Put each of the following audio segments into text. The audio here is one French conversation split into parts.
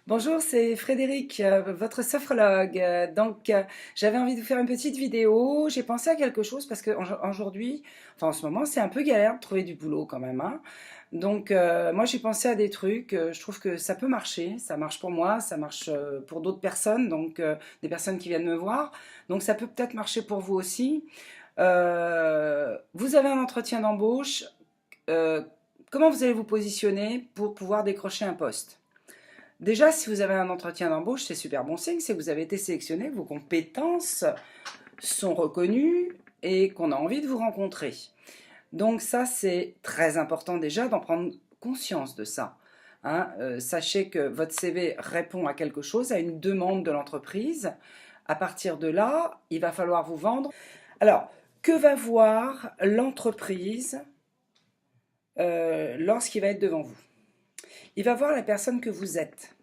Bonjour, c'est Frédéric, votre sophrologue. J'avais envie de vous faire une petite vidéo. J'ai pensé à quelque chose parce que aujourd'hui, enfin en ce moment, c'est un peu galère de trouver du boulot quand même, hein. Moi, j'ai pensé à des trucs. Je trouve que ça peut marcher. Ça marche pour moi, ça marche pour d'autres personnes, des personnes qui viennent me voir. Donc, ça peut peut-être marcher pour vous aussi. Vous avez un entretien d'embauche. euh, Comment vous allez vous positionner pour pouvoir décrocher un poste? Déjà, si vous avez un entretien d'embauche, c'est super bon signe, c'est que vous avez été sélectionné, que vos compétences sont reconnues et qu'on a envie de vous rencontrer. Donc ça, c'est très important déjà d'en prendre conscience de ça. Hein. Sachez que votre CV répond à quelque chose, à une demande de l'entreprise. À partir de là, il va falloir vous vendre. Alors, que va voir l'entreprise lorsqu'il va être devant vous? Il va voir la personne que vous êtes.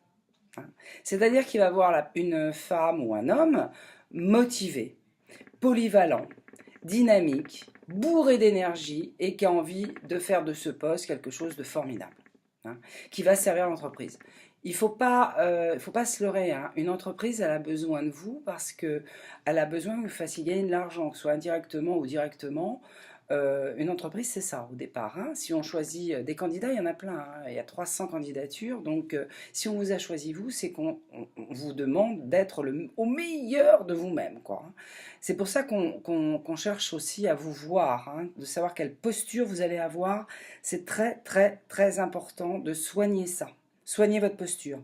C'est-à-dire qu'il va voir une femme ou un homme motivé, polyvalent, dynamique, bourré d'énergie et qui a envie de faire de ce poste quelque chose de formidable, hein, qui va servir l'entreprise. Il ne faut pas se leurrer, hein. Une entreprise, elle a besoin de vous parce qu'elle a besoin que vous fassiez gagner de l'argent, que ce soit indirectement ou directement. Une entreprise, c'est ça au départ, hein. Si on choisit des candidats, il y en a plein, hein. Il y a 300 candidatures. Si on vous a choisi vous, c'est qu'on vous demande d'être au meilleur de vous-même, quoi, hein. C'est pour ça qu'on cherche aussi à vous voir, hein, de savoir quelle posture vous allez avoir. C'est très, très, très important de soigner ça. Soignez votre posture.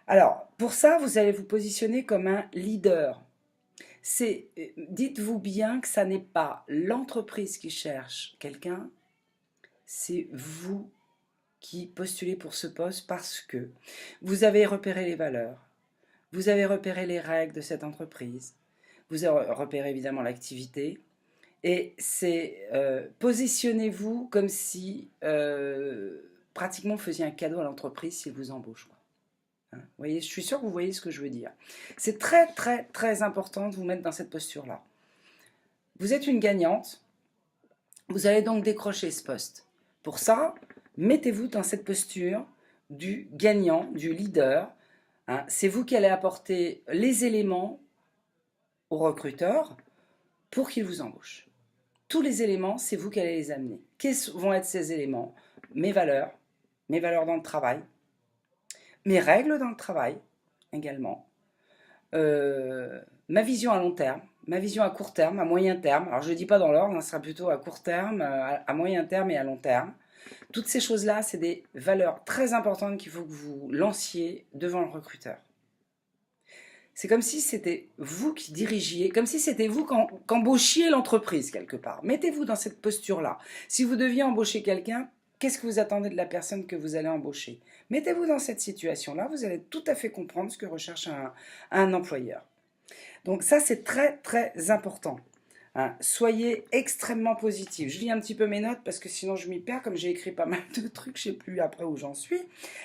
Alors, pour ça, vous allez vous positionner comme un leader. Dites-vous bien que ça n'est pas l'entreprise qui cherche quelqu'un, c'est vous qui postulez pour ce poste parce que vous avez repéré les valeurs, vous avez repéré les règles de cette entreprise, vous avez repéré évidemment l'activité, et positionnez-vous comme si pratiquement vous faisiez un cadeau à l'entreprise s'il vous embauche, quoi. Vous voyez, je suis sûre que vous voyez ce que je veux dire. C'est très, très, très important de vous mettre dans cette posture-là. Vous êtes une gagnante, vous allez donc décrocher ce poste. Pour ça, mettez-vous dans cette posture du gagnant, du leader, hein. C'est vous qui allez apporter les éléments au recruteur pour qu'il vous embauche. Tous les éléments, c'est vous qui allez les amener. Quels vont être ces éléments? Mes valeurs dans le travail, mes règles dans le travail également, ma vision à long terme, ma vision à court terme, à moyen terme. Alors je ne dis pas dans l'ordre, ça sera plutôt à court terme, à moyen terme et à long terme. Toutes ces choses-là, c'est des valeurs très importantes qu'il faut que vous lanciez devant le recruteur. C'est comme si c'était vous qui dirigiez, comme si c'était vous qu'embauchiez l'entreprise quelque part. Mettez-vous dans cette posture-là. Si vous deviez embaucher quelqu'un, qu'est-ce que vous attendez de la personne que vous allez embaucher? Mettez-vous dans cette situation-là, vous allez tout à fait comprendre ce que recherche un employeur. Donc ça, c'est très, très important, hein. Soyez extrêmement positif. Je lis un petit peu mes notes parce que sinon je m'y perds, comme j'ai écrit pas mal de trucs, je ne sais plus après où j'en suis.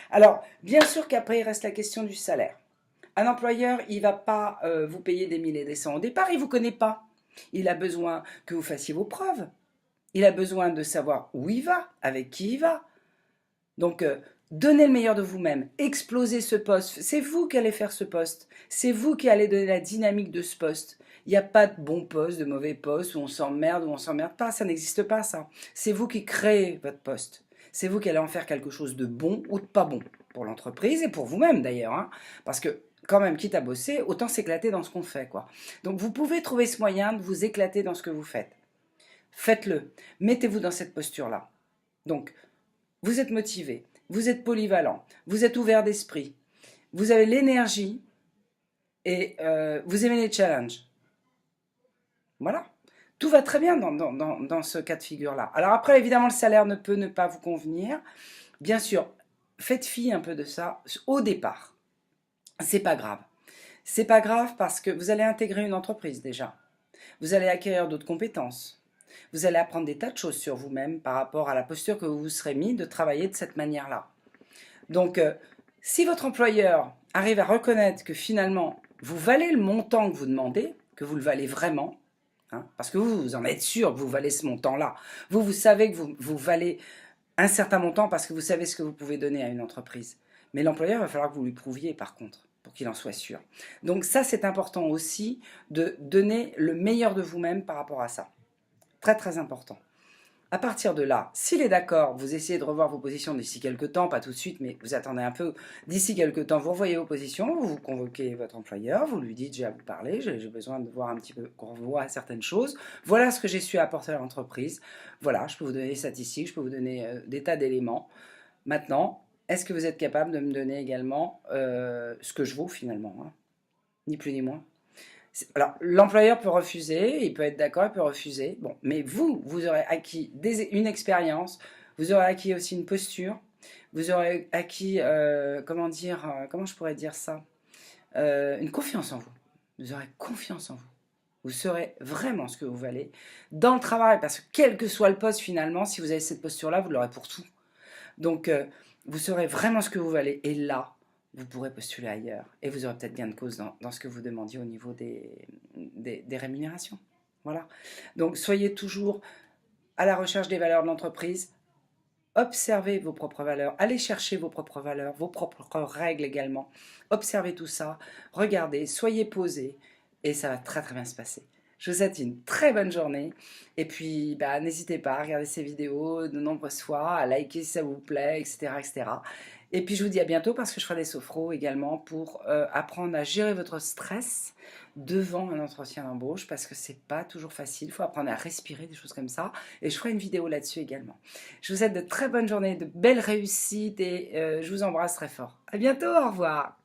Alors, bien sûr qu'après, il reste la question du salaire. Un employeur, il ne va pas vous payer des 1000 et des 100. Au départ, il ne vous connaît pas. Il a besoin que vous fassiez vos preuves. Il a besoin de savoir où il va, avec qui il va. Donc, donnez le meilleur de vous-même. Explosez ce poste. C'est vous qui allez faire ce poste. C'est vous qui allez donner la dynamique de ce poste. Il n'y a pas de bon poste, de mauvais poste, où on s'emmerde ou on s'emmerde pas. Ça n'existe pas, ça. C'est vous qui créez votre poste. C'est vous qui allez en faire quelque chose de bon ou de pas bon. Pour l'entreprise et pour vous-même, d'ailleurs, hein. Parce que, quand même, quitte à bosser, autant s'éclater dans ce qu'on fait, quoi. Donc, vous pouvez trouver ce moyen de vous éclater dans ce que vous faites. Faites-le. Mettez-vous dans cette posture-là. Donc, vous êtes motivé, vous êtes polyvalent, vous êtes ouvert d'esprit, vous avez l'énergie et vous aimez les challenges. Voilà. Tout va très bien dans ce cas de figure-là. Alors après, évidemment, le salaire ne peut ne pas vous convenir. Bien sûr, faites fi un peu de ça au départ. C'est pas grave. C'est pas grave parce que vous allez intégrer une entreprise déjà. Vous allez acquérir d'autres compétences. Vous allez apprendre des tas de choses sur vous-même par rapport à la posture que vous vous serez mis de travailler de cette manière-là. Donc, si votre employeur arrive à reconnaître que finalement, vous valez le montant que vous demandez, que vous le valez vraiment, hein, parce que vous en êtes sûr que vous valez ce montant-là, vous savez que vous valez un certain montant parce que vous savez ce que vous pouvez donner à une entreprise. Mais l'employeur, il va falloir que vous lui prouviez par contre, pour qu'il en soit sûr. Donc ça, c'est important aussi de donner le meilleur de vous-même par rapport à ça. Très très important. À partir de là, s'il est d'accord, vous essayez de revoir vos positions d'ici quelques temps, pas tout de suite, mais vous attendez un peu. D'ici quelques temps, vous revoyez vos positions, vous convoquez votre employeur, vous lui dites j'ai à vous parler, j'ai besoin de voir un petit peu qu'on revoie certaines choses. Voilà ce que j'ai su apporter à l'entreprise. Voilà, je peux vous donner des statistiques, je peux vous donner des tas d'éléments. Maintenant, est-ce que vous êtes capable de me donner également ce que je vaux finalement, hein, ni plus ni moins? Alors, l'employeur peut refuser, il peut être d'accord, il peut refuser. Bon, mais vous aurez acquis une expérience, vous aurez acquis aussi une posture, vous aurez acquis, comment je pourrais dire ça, une confiance en vous. Vous aurez confiance en vous. Vous saurez vraiment ce que vous valez dans le travail, parce que quel que soit le poste finalement, si vous avez cette posture-là, vous l'aurez pour tout. Donc, vous saurez vraiment ce que vous valez. Et là, vous pourrez postuler ailleurs. Et vous aurez peut-être gain de cause dans ce que vous demandiez au niveau des rémunérations. Voilà. Donc, soyez toujours à la recherche des valeurs de l'entreprise. Observez vos propres valeurs. Allez chercher vos propres valeurs, vos propres règles également. Observez tout ça. Regardez, soyez posés. Et ça va très très bien se passer. Je vous souhaite une très bonne journée. Et puis, n'hésitez pas à regarder ces vidéos de nombreuses fois, à liker si ça vous plaît, etc., etc. Et puis, je vous dis à bientôt parce que je ferai des sophros également pour apprendre à gérer votre stress devant un entretien d'embauche parce que c'est pas toujours facile. Il faut apprendre à respirer, des choses comme ça. Et je ferai une vidéo là-dessus également. Je vous souhaite de très bonnes journées, de belles réussites et je vous embrasse très fort. À bientôt, au revoir.